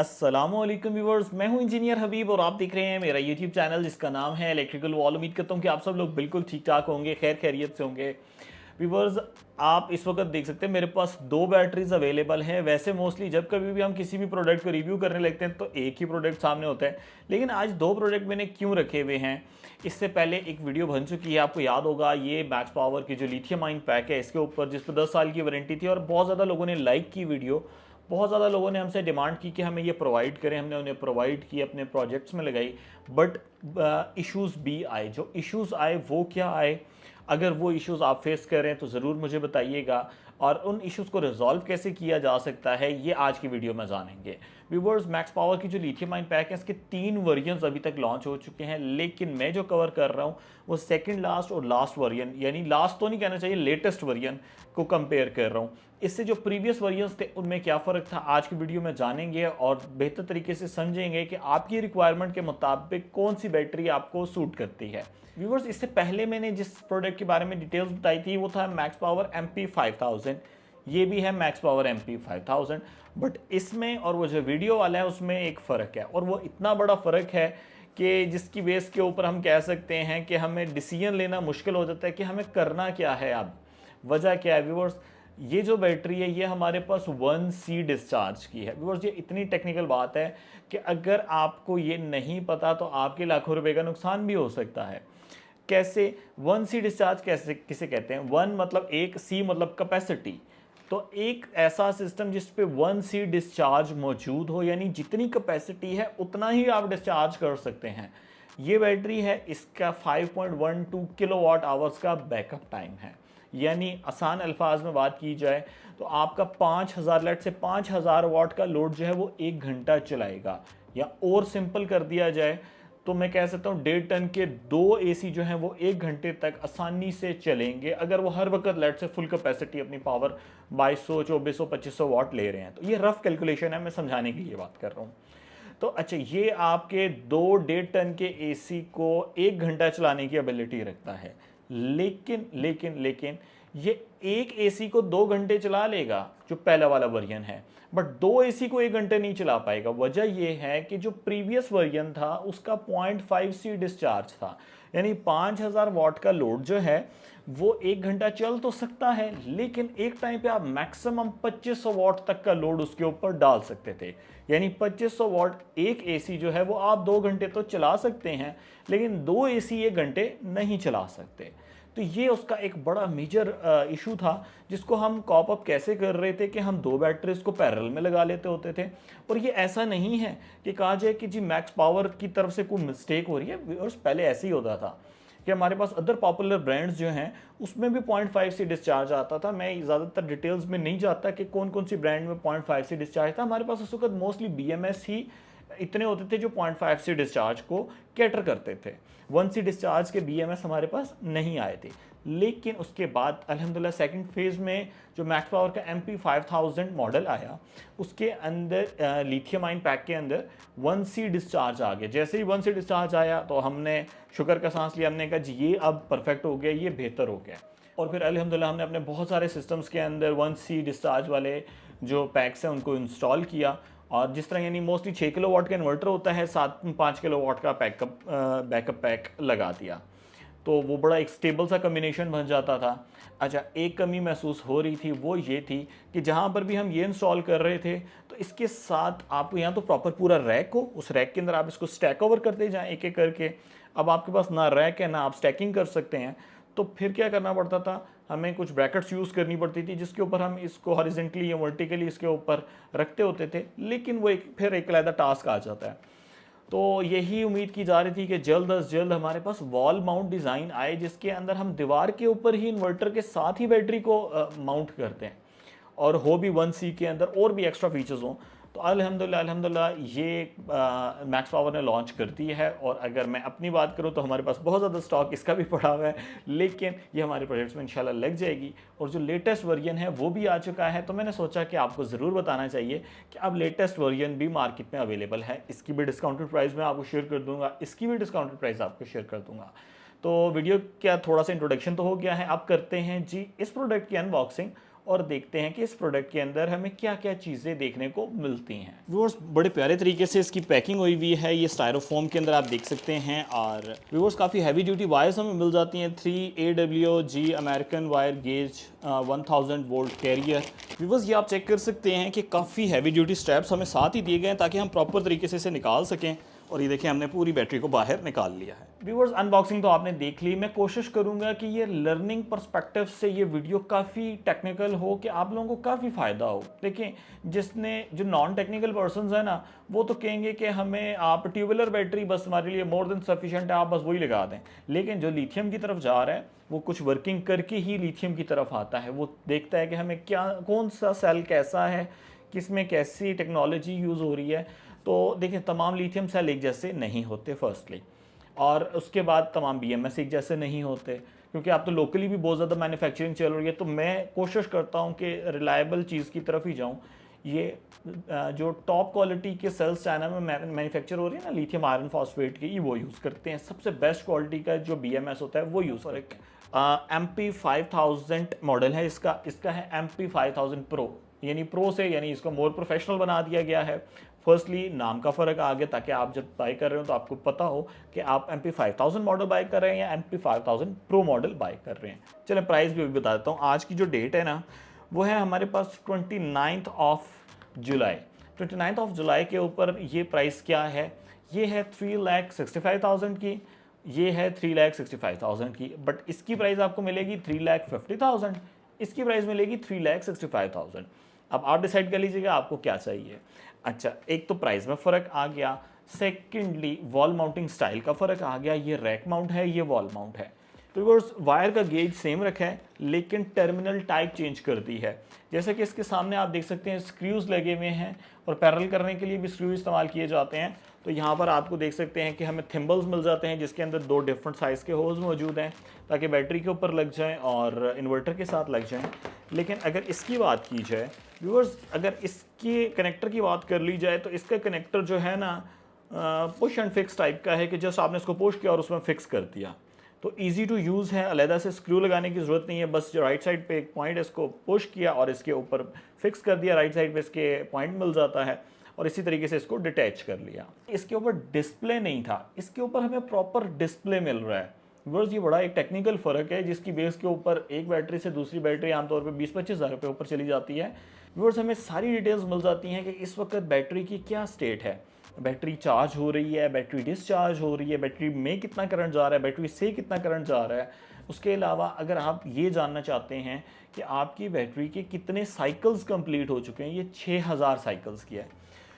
अस्सलामुअलैकुम व्यूवर्स, मैं हूं इंजीनियर हबीब और आप देख रहे हैं मेरा यूट्यूब चैनल जिसका नाम है इलेक्ट्रिकल वॉल। उम्मीद करता हूं कि आप सब लोग बिल्कुल ठीक ठाक होंगे, खैर खैरियत से होंगे। व्यूवर्स, आप इस वक्त देख सकते हैं मेरे पास दो बैटरीज अवेलेबल हैं। वैसे मोस्टली जब कभी भी हम किसी भी प्रोडक्ट को रिव्यू करने लगते हैं तो एक ही प्रोडक्ट सामने होता है, लेकिन आज दो प्रोडक्ट मैंने क्यों रखे हुए हैं। इससे पहले एक वीडियो बन चुकी है, आपको याद होगा, ये मैक्स पावर की जो लिथियम आयन पैक है इसके ऊपर, जिस पर 10 साल की वारंटी थी और बहुत ज़्यादा लोगों ने लाइक की वीडियो। बहुत ज़्यादा लोगों ने हमसे डिमांड की कि हमें ये प्रोवाइड करें, हमने उन्हें प्रोवाइड की, अपने प्रोजेक्ट्स में लगाई। बट इश्यूज़ भी आए। जो इश्यूज़ आए वो क्या आए, अगर वो इश्यूज़ आप फेस कर रहे हैं तो ज़रूर मुझे बताइएगा, और उन इश्यूज़ को रिजॉल्व कैसे किया जा सकता है ये आज की वीडियो में जानेंगे। व्यूवर्स, मैक्स पावर की जो लिथियम आयन पैक है इसके 3 वर्जन्स अभी तक लॉन्च हो चुके हैं, लेकिन मैं जो कवर कर रहा हूँ वो सेकंड लास्ट और लास्ट वर्जन, यानी लास्ट तो नहीं कहना चाहिए, लेटेस्ट वर्जन को कंपेयर कर रहा हूँ। इससे जो प्रीवियस वर्जन्स थे उनमें क्या फ़र्क था आज की वीडियो में जानेंगे और बेहतर तरीके से समझेंगे कि आपकी रिक्वायरमेंट के मुताबिक कौन सी बैटरी आपको सूट करती है। व्यूवर्स, इससे पहले मैंने जिस प्रोडक्ट के बारे में डिटेल्स बताई थी वो था मैक्स पावर MP5000। ये भी है मैक्स पावर MP5000, बट इसमें और वो जो वीडियो वाला है उसमें एक फ़र्क है, और वो इतना बड़ा फ़र्क है कि जिसकी बेस के ऊपर हम कह सकते हैं कि हमें डिसीजन लेना मुश्किल हो जाता है कि हमें करना क्या है। अब वजह क्या है व्यूवर्स, ये जो बैटरी है ये हमारे पास 1C डिस्चार्ज की है। व्यूवर्स, ये इतनी टेक्निकल बात है कि अगर आपको ये नहीं पता तो आपके लाखों रुपए का नुकसान भी हो सकता है। कैसे 1C डिस्चार्ज कैसे किसे कहते हैं? 1 मतलब एक, C मतलब कैपेसिटी। तो एक ऐसा सिस्टम जिस पे 1C डिस्चार्ज मौजूद हो, यानी जितनी कैपेसिटी है उतना ही आप डिस्चार्ज कर सकते हैं। ये बैटरी है, इसका 5.12 किलोवाट आवर्स का बैकअप टाइम है। यानी आसान अल्फाज में बात की जाए तो आपका 5000 लेट से 5000 वाट का लोड जो है वो 1 घंटा चलाएगा। या और सिंपल कर दिया जाए तो मैं कह सकता हूँ 1.5 टन के 2 AC जो हैं वो 1 घंटे तक आसानी से चलेंगे, अगर वो हर वक्त लेट से फुल कैपेसिटी अपनी पावर 2200 2400 2500 वाट ले रहे हैं। तो ये रफ कैलकुलेशन है, मैं समझाने के लिए बात कर रहा हूँ। तो अच्छा, ये आपके 2 1.5 टन के AC को 1 घंटा चलाने की एबिलिटी रखता है, लेकिन लेकिन लेकिन ये एक AC को 2 घंटे चला लेगा जो पहला वाला वर्जन है, बट 2 AC को 1 घंटे नहीं चला पाएगा। वजह यह है कि जो प्रीवियस वर्जन था उसका 0.5C डिस्चार्ज था, यानी 5000 वाट का लोड जो है वो 1 घंटा चल तो सकता है, लेकिन एक टाइम पे आप मैक्सिमम 2500 वाट तक का लोड उसके ऊपर डाल सकते थे। यानी 2500 वाट एक AC जो है वो आप 2 घंटे तो चला सकते हैं, लेकिन 2 AC 1 घंटे नहीं चला सकते। तो ये उसका एक बड़ा मेजर इशू था, जिसको हम कॉप अप कैसे कर रहे थे कि हम दो बैटरीज को पैरेलल में लगा लेते होते थे। और ये ऐसा नहीं है कि कहा जाए कि जी मैक्स पावर की तरफ से कोई मिस्टेक हो रही है, और पहले ऐसे ही होता था कि हमारे पास अदर पॉपुलर ब्रांड्स जो हैं उसमें भी 0.5C डिस्चार्ज आता था। मैं ज़्यादातर डिटेल्स में नहीं जाता कि कौन कौन सी ब्रांड में 0.5C डिस्चार्ज था। हमारे पास उस वक्त मोस्टली BMS ही इतने होते थे जो 0.5C डिस्चार्ज को कैटर करते थे। 1C डिस्चार्ज के BMS हमारे पास नहीं आए थे। लेकिन उसके बाद अल्हम्दुलिल्लाह सेकंड फेज़ में जो मैक्स पावर का MP5000 मॉडल आया उसके अंदर लिथियम आयन पैक के अंदर 1C डिस्चार्ज आ गया। जैसे ही 1C डिस्चार्ज आया तो हमने शुक्र का सांस लिया, हमने कहा जी ये अब परफेक्ट हो गया, ये बेहतर हो गया। और फिर अल्हम्दुलिल्लाह हमने अपने बहुत सारे सिस्टम्स के अंदर 1C डिस्चार्ज वाले जो पैक्स हैं उनको इंस्टॉल किया, और जिस तरह यानी मोस्टली 6 किलोवाट का इन्वर्टर होता है, साथ में 5 किलोवाट का बैकअप पैक लगा दिया, तो वो बड़ा एक स्टेबल सा कम्बिनेशन बन जाता था। अच्छा, एक कमी महसूस हो रही थी, वो ये थी कि जहाँ पर भी हम ये इंस्टॉल कर रहे थे तो इसके साथ आपको यहाँ तो प्रॉपर पूरा रैक हो, उस रैक के अंदर आप इसको स्टैक ओवर करते जाएँ एक एक करके। अब आपके पास ना रैक है ना आप स्टैकिंग कर सकते हैं, तो फिर क्या करना पड़ता था, हमें कुछ ब्रैकेट्स यूज़ करनी पड़ती थी जिसके ऊपर हम इसको हॉरिजॉन्टली या वर्टिकली इसके ऊपर रखते होते थे, लेकिन वो फिर एक अलग टास्क आ जाता है। तो यही उम्मीद की जा रही थी कि जल्द अज जल्द हमारे पास वॉल माउंट डिज़ाइन आए जिसके अंदर हम दीवार के ऊपर ही इन्वर्टर के साथ ही बैटरी को माउंट करते हैं, और हो भी 1C के अंदर और भी एक्स्ट्रा फीचर्स हों। तो अल्हम्दुलिल्लाह ये मैक्स पावर ने लॉन्च कर दी है, और अगर मैं अपनी बात करूं तो हमारे पास बहुत ज़्यादा स्टॉक इसका भी पड़ा हुआ है, लेकिन ये हमारे प्रोजेक्ट्स में इंशाल्लाह लग जाएगी। और जो लेटेस्ट वर्जन है वो भी आ चुका है, तो मैंने सोचा कि आपको ज़रूर बताना चाहिए कि अब लेटेस्ट वर्जन भी मार्केट में अवेलेबल है। इसकी भी डिस्काउंटेड प्राइस मैं आपको शेयर कर दूँगा, इसकी भी डिस्काउंटेड प्राइस आपको शेयर कर दूँगा। तो वीडियो क्या थोड़ा सा इंट्रोडक्शन तो हो गया है, अब करते हैं जी इस प्रोडक्ट की अनबॉक्सिंग और देखते हैं कि इस प्रोडक्ट के अंदर हमें क्या क्या चीज़ें देखने को मिलती हैं। व्यूअर्स, बड़े प्यारे तरीके से इसकी पैकिंग हुई हुई है, ये स्टायरोफोम के अंदर आप देख सकते हैं। और व्यूअर्स, काफ़ी हैवी ड्यूटी वायर्स हमें मिल जाती हैं। 3 AWG American wire gauge 1000 volt carrier. Viewers, ये आप चेक कर सकते हैं कि काफ़ी हैवी ड्यूटी स्ट्रैप्स हमें साथ ही दिए गए हैं ताकि हम प्रॉपर तरीके से इसे निकाल सकें। और ये देखिए, हमने पूरी बैटरी को बाहर निकाल लिया है। व्यूअर्स, अनबॉक्सिंग तो आपने देख ली। मैं कोशिश करूंगा कि ये लर्निंग पर्सपेक्टिव से ये वीडियो काफ़ी टेक्निकल हो, कि आप लोगों को काफ़ी फ़ायदा हो। देखें, जो नॉन टेक्निकल पर्सनस है ना, वो तो कहेंगे कि हमें आप ट्यूबुलर बैटरी बस हमारे लिए मोर देन सफिशिएंट है, आप बस वही लगा दें। लेकिन जो लिथियम की तरफ जा रहा है वो कुछ वर्किंग करके ही लिथियम की तरफ आता है। वो देखता है कि हमें कौन सा सेल कैसा है, किसमें कैसी टेक्नोलॉजी यूज़ हो रही है। तो देखिए, तमाम लिथियम सेल एक जैसे नहीं होते फर्स्टली, और उसके बाद तमाम BMS एक जैसे नहीं होते, क्योंकि आप तो लोकली भी बहुत ज़्यादा मैन्युफैक्चरिंग चल रही है। तो मैं कोशिश करता हूँ कि रिलायबल चीज़ की तरफ ही जाऊँ। ये जो टॉप क्वालिटी के सेल्स चाइना में मैन्युफैक्चर हो रही है ना लिथियम आयरन फॉस्फेट की, वो यूज़ करते हैं। सबसे बेस्ट क्वालिटी का जो BMS होता है वो यूज़ करते हैं। MP5000 मॉडल है इसका है MP5000 प्रो, यानी प्रो से यानी इसको मोर प्रोफेशनल बना दिया गया है। फर्स्टली नाम का फ़र्क आ गया, ताकि आप जब बाय कर रहे हो तो आपको पता हो कि आप MP5000 मॉडल बाय कर रहे हैं या MP5000 प्रो मॉडल बाय कर रहे हैं। चलें, प्राइस भी बता देता हूँ। आज की जो डेट है ना, वो है हमारे पास 29 जुलाई। 29 जुलाई के ऊपर ये प्राइस क्या है, ये है 3,65,000 की, ये है 3,65,000 की। बट इसकी प्राइस आपको मिलेगी 3,50,000, इसकी प्राइस मिलेगी 3,65,000। अब आप डिसाइड कर लीजिएगा आपको क्या चाहिए। अच्छा, एक तो प्राइस में फ़र्क आ गया, सेकेंडली वॉल माउंटिंग स्टाइल का फ़र्क आ गया। ये रैक माउंट है, ये वॉल माउंट है। तो व्यूअर्स, वायर का गेज सेम रखा है, लेकिन टर्मिनल टाइप चेंज कर दी है। जैसे कि इसके सामने आप देख सकते हैं स्क्रूज लगे हुए हैं, और पैरेलल करने के लिए भी स्क्रू इस्तेमाल किए जाते हैं। तो यहाँ पर आपको देख सकते हैं कि हमें थिम्बल्स मिल जाते हैं, जिसके अंदर 2 डिफरेंट साइज़ के होल्स मौजूद हैं, ताकि बैटरी के ऊपर लग जाएं और इन्वर्टर के साथ लग जाएं। लेकिन अगर इसकी बात की जाए व्यूअर्स, अगर इसके कनेक्टर की बात कर ली जाए, तो इसका कनेक्टर जो है ना, पुश एंड फिक्स टाइप का है, कि जस्ट आपने इसको पुश किया और उसमें फिक्स कर दिया। तो इजी टू यूज़ है, अलहदा से स्क्रू लगाने की ज़रूरत नहीं है। बस जो राइट साइड पे एक पॉइंट है, इसको पुश किया और इसके ऊपर फिक्स कर दिया, राइट साइड पे इसके पॉइंट मिल जाता है, और इसी तरीके से इसको डिटैच कर लिया। इसके ऊपर डिस्प्ले नहीं था, इसके ऊपर हमें प्रॉपर डिस्प्ले मिल रहा है। व्यूअर्स, ये बड़ा एक टेक्निकल फ़र्क है, जिसकी बेस के ऊपर एक बैटरी से दूसरी बैटरी आमतौर पे 20-25 हज़ार रुपये ऊपर चली जाती है। व्यूअर्स, हमें सारी डिटेल्स मिल जाती हैं कि इस वक्त बैटरी की क्या स्टेट है, बैटरी चार्ज हो रही है, बैटरी डिस्चार्ज हो रही है, बैटरी में कितना करंट जा रहा है, बैटरी से कितना करंट जा रहा है। उसके अलावा अगर आप ये जानना चाहते हैं कि आपकी बैटरी के कितने साइकिल्स कंप्लीट हो चुके हैं, ये 6000 साइकिल्स की है।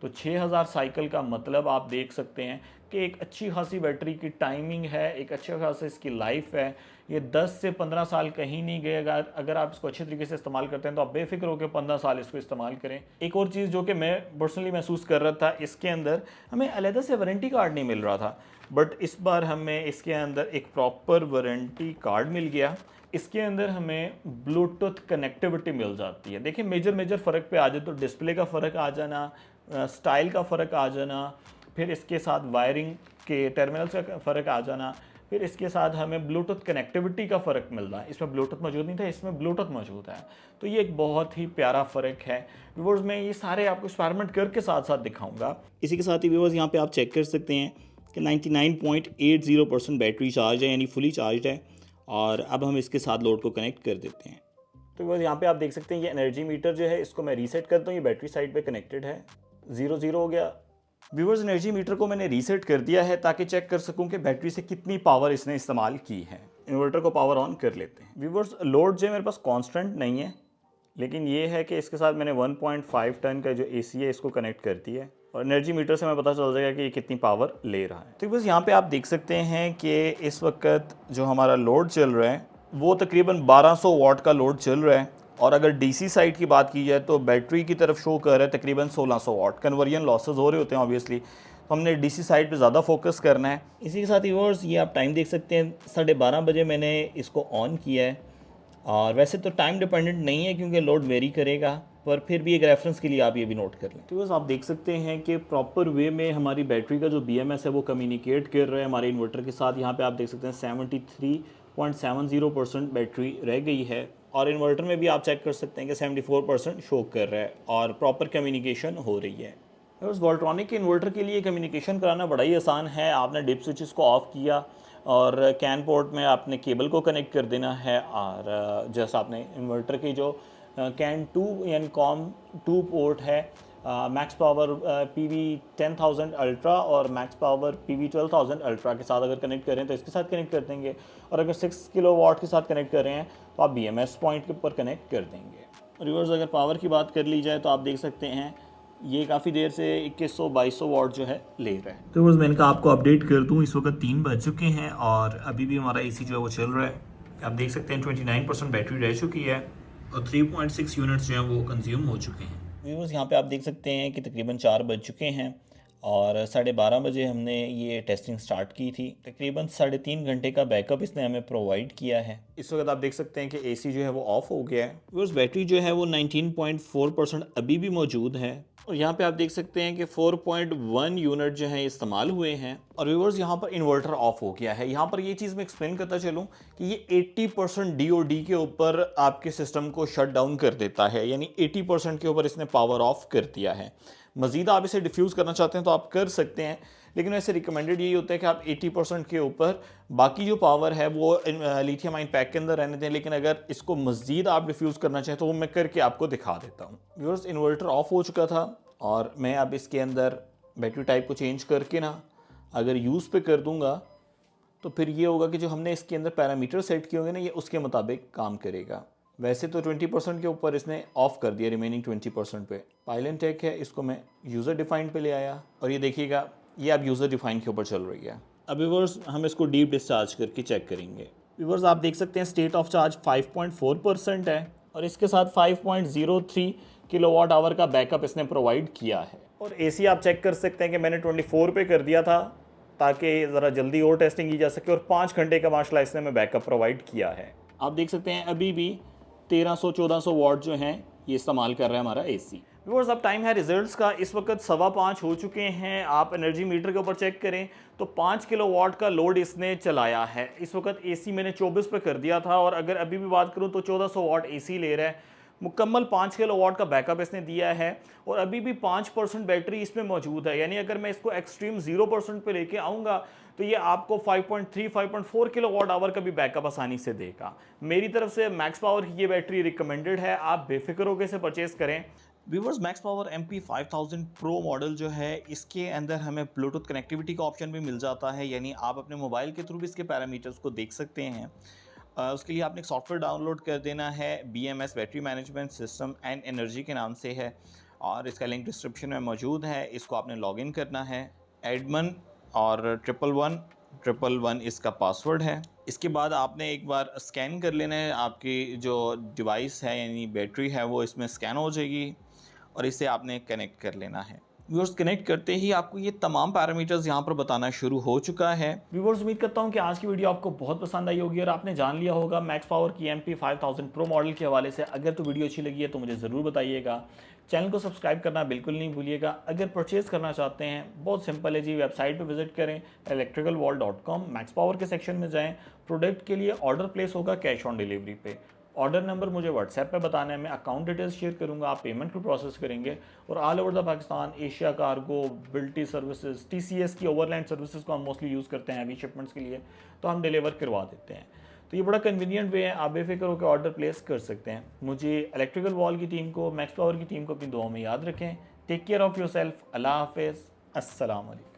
तो 6000 साइकिल का मतलब आप देख सकते हैं कि एक अच्छी खासी बैटरी की टाइमिंग है, एक अच्छा खासा इसकी लाइफ है। ये 10 से 15 साल कहीं नहीं गएगा। अगर आप इसको अच्छे तरीके से इस्तेमाल करते हैं तो आप बेफिक्र होकर 15 साल इसको इस्तेमाल करें। एक और चीज़ जो कि मैं पर्सनली महसूस कर रहा था, इसके अंदर हमें अलहदा से वारंटी कार्ड नहीं मिल रहा था, बट इस बार हमें इसके अंदर एक प्रॉपर वारंटी कार्ड मिल गया। इसके अंदर हमें ब्लूटूथ कनेक्टिविटी मिल जाती है। देखिए, मेजर फ़र्क पे आ जाए तो डिस्प्ले का फ़र्क आ जाना, स्टाइल का फ़र्क आ जाना, फिर इसके साथ वायरिंग के टर्मिनल्स का फ़र्क आ जाना, फिर इसके साथ हमें ब्लूटूथ कनेक्टिविटी का फ़र्क मिल रहा है। इसमें ब्लूटूथ मौजूद नहीं था, इसमें ब्लूटूथ मौजूद है। तो ये एक बहुत ही प्यारा फ़र्क है। व्यूअर्स, मैं ये सारे आपको एक्सपेरिमेंट करके साथ साथ दिखाऊंगा। इसी के साथ ही व्यूअर्स, यहाँ पे आप चेक कर सकते हैं कि 99.80% बैटरी चार्ज है, यानी फुली चार्ज है। और अब हम इसके साथ लोड को कनेक्ट कर देते हैं। तो व्यूअर्स, यहाँ पे आप देख सकते हैं ये एनर्जी मीटर जो है, इसको मैं रीसेट करता हूँ। ये बैटरी साइड पे कनेक्टेड है, 0 हो गया। व्यूअर्स, एनर्जी मीटर को मैंने रीसेट कर दिया है ताकि चेक कर सकूं कि बैटरी से कितनी पावर इसने इस्तेमाल की है। इन्वर्टर को पावर ऑन कर लेते हैं। व्यूअर्स, लोड जो है मेरे पास कांस्टेंट नहीं है, लेकिन ये है कि इसके साथ मैंने 1.5 टन का जो AC है इसको कनेक्ट कर दिया है, और एनर्जी मीटर से हमें पता चल जाएगा कि ये कितनी पावर ले रहा है। तो बस यहाँ पे आप देख सकते हैं कि इस वक्त जो हमारा लोड चल रहा है वो तकरीबन 1200 वाट का लोड चल रहा है। और अगर DC साइड की बात की जाए तो बैटरी की तरफ शो कर रहा है तकरीबन 1600 वाट। कन्वर्जन लॉसेस हो रहे होते हैं ऑब्वियसली, तो हमने DC साइड पे ज़्यादा फोकस करना है। इसी के साथ व्यूअर्स, ये आप टाइम देख सकते हैं, 12:30 बजे मैंने इसको ऑन किया है। और वैसे तो टाइम डिपेंडेंट नहीं है क्योंकि लोड वेरी करेगा, पर फिर भी एक रेफरेंस के लिए आप ये भी नोट कर लें। तो बस आप देख सकते हैं कि प्रॉपर वे में हमारी बैटरी का जो BMS है वो कम्युनिकेट कर रहा है हमारे इन्वर्टर के साथ। यहाँ पे आप देख सकते हैं 73.70% बैटरी रह गई है और इन्वर्टर में भी आप चेक कर सकते हैं कि 74% शो कर रहा है और प्रॉपर कम्युनिकेशन हो रही है। उस वोल्ट्रॉनिक के इन्वर्टर के लिए कम्युनिकेशन कराना बड़ा ही आसान है। आपने डिप स्विचेस को ऑफ़ किया और कैन पोर्ट में आपने केबल को कनेक्ट कर देना है और जैसे आपने इन्वर्टर की जो कैन 2 यानी कॉम 2 पोर्ट है, मैक्स पावर PV 10,000 अल्ट्रा और मैक्स पावर PV 12,000 अल्ट्रा के साथ अगर कनेक्ट करें तो इसके साथ कनेक्ट कर देंगे, और अगर 6 किलोवाट के साथ कनेक्ट कर रहे हैं तो आप BMS पॉइंट के ऊपर कनेक्ट कर देंगे। रिवर्स अगर पावर की बात कर ली जाए तो आप देख सकते हैं ये काफ़ी देर से 2100-2200 वाट जो है ले रहा है। तो बस मैंने कहा आपको अपडेट कर दूं, इस वक्त 3 बज चुके हैं और अभी भी हमारा AC जो है वो चल रहा है। आप देख सकते हैं 29% बैटरी रह चुकी है और 3.6 यूनिट्स जो हैं वो कंज्यूम हो चुके हैं। व्यूअर्स यहाँ पे आप देख सकते हैं कि तकरीबन 4 बज चुके हैं और 12:30 बजे हमने ये टेस्टिंग स्टार्ट की थी। तकरीबन 3.5 घंटे का बैकअप इसने हमें प्रोवाइड किया है। इस वक्त आप देख सकते हैं कि AC जो है वो ऑफ हो गया है। व्यूअर्स बैटरी जो है वो 19.4% अभी भी मौजूद है और यहाँ पे आप देख सकते हैं कि 4.1 यूनिट जो है इस्तेमाल हुए हैं और व्यूअर्स यहाँ पर इन्वर्टर ऑफ हो गया है। यहाँ पर ये चीज़ मैं एक्सप्लेन करता चलूँ कि ये 80% DOD के ऊपर आपके सिस्टम को शट डाउन कर देता है, यानी 80% के ऊपर इसने पावर ऑफ कर दिया है। मज़ीद आप इसे डिफ्यूज़ करना चाहते हैं तो आप कर सकते हैं, लेकिन वैसे रिकमेंडेड यही होता है कि आप 80% के ऊपर बाकी जो पावर है वो लिथियम आयन पैक के अंदर रहने दें। लेकिन अगर इसको मज़ीद आप डिफ्यूज़ करना चाहें तो वो मैं करके आपको दिखा देता हूँ। व्यूअर्स इन्वर्टर ऑफ हो चुका था और मैं अब इसके अंदर बैटरी टाइप को चेंज करके ना अगर यूज़ पे कर दूँगा तो फिर ये होगा कि जो हमने इसके अंदर पैरामीटर सेट किए होंगे ना, ये उसके मुताबिक काम करेगा। वैसे तो 20% के ऊपर इसने ऑफ कर दिया, रिमेनिंग 20% पे पाइलन टेक है, इसको मैं यूज़र डिफाइन पे ले आया और ये देखिएगा ये अब यूज़र डिफाइन के ऊपर चल रही है। अब व्यूअर्स हम इसको डीप डिस्चार्ज करके चेक करेंगे। व्यूअर्स आप देख सकते हैं स्टेट ऑफ चार्ज 5.4% है और इसके साथ 5.03 किलोवाट आवर का बैकअप इसने प्रोवाइड किया है। और AC आप चेक कर सकते हैं कि मैंने 24 पे कर दिया था ताकि ज़रा जल्दी और टेस्टिंग की जा सके और 5 घंटे का माशाल्लाह इसने में बैकअप प्रोवाइड किया है। आप देख सकते हैं अभी भी 1300-1400 वाट जो हैं ये इस्तेमाल कर रहा है हमारा AC। व्यूअर्स अब टाइम है रिजल्ट्स का। इस वक्त 5:15 हो चुके हैं। आप एनर्जी मीटर के ऊपर चेक करें तो 5 किलोवाट का लोड इसने चलाया है। इस वक्त AC मैंने 24 पे कर दिया था और अगर अभी भी बात करूं तो 1400 वाट AC ले रहा है। मुकम्मल 5 किलोवाट का बैकअप इसने दिया है और अभी भी 5% बैटरी इसमें मौजूद है, यानी अगर मैं इसको एक्सट्रीम 0% पे लेके आऊँगा तो ये आपको 5.4 किलोवाट आवर का भी बैकअप आसानी से देगा। मेरी तरफ से मैक्स पावर की ये बैटरी रिकमेंडेड है, आप बेफिक्र होकर इसे परचेज़ करें। Viewers max power MP5000 pro model जो है इसके अंदर हमें ब्लूटूथ कनेक्टिविटी का ऑप्शन भी मिल जाता है, यानी आप अपने मोबाइल के थ्रू भी इसके पैरामीटर्स को देख सकते हैं। उसके लिए आपने एक सॉफ्टवेयर डाउनलोड कर देना है, BMS battery management system and energy के नाम से है और इसका लिंक डिस्क्रिप्शन में मौजूद है। इसको आपने लॉगिन करना है, एडमन और 111 इसका पासवर्ड है। इसके बाद आपने एक बार स्कैन कर लेना है, आपकी जो डिवाइस है यानी बैटरी है वो इसमें स्कैन हो जाएगी और इसे आपने कनेक्ट कर लेना है। व्यूअर्स कनेक्ट करते ही आपको ये तमाम पैरामीटर्स यहाँ पर बताना शुरू हो चुका है। व्यूअर्स उम्मीद करता हूँ कि आज की वीडियो आपको बहुत पसंद आई होगी और आपने जान लिया होगा मैक्स पावर की MP5000 प्रो मॉडल के हवाले से। अगर तो वीडियो अच्छी लगी है तो मुझे ज़रूर बताइएगा। चैनल को सब्सक्राइब करना बिल्कुल नहीं भूलिएगा। अगर परचेज़ करना चाहते हैं बहुत सिंपल है जी, वेबसाइट पर विजिट करें electricalworld.com, मैक्स पावर के सेक्शन में जाएँ, प्रोडक्ट के लिए ऑर्डर प्लेस होगा कैश ऑन डिलीवरी पे। ऑर्डर नंबर मुझे व्हाट्सएप पे बताना है, मैं अकाउंट डिटेल्स शेयर करूंगा, आप पेमेंट को प्रोसेस करेंगे और all over the Pakistan Asia cargo, बिल्टी सर्विसेज, TCS की ओवरलैंड सर्विसेज को हम मोस्टली यूज़ करते हैं हैवी शिपमेंट्स के लिए, तो हम डिलीवर करवा देते हैं। तो ये बड़ा कन्वीनियंट वे है, आप बेफिक्र होकर ऑर्डर प्लेस कर सकते हैं। मुझे इलेक्ट्रिकल वॉल की टीम को, मैक्स पावर की टीम को अपनी दुआओं में याद रखें। Take care of yourself. अल्लाह हाफिज़। अस्सलाम वालेकुम।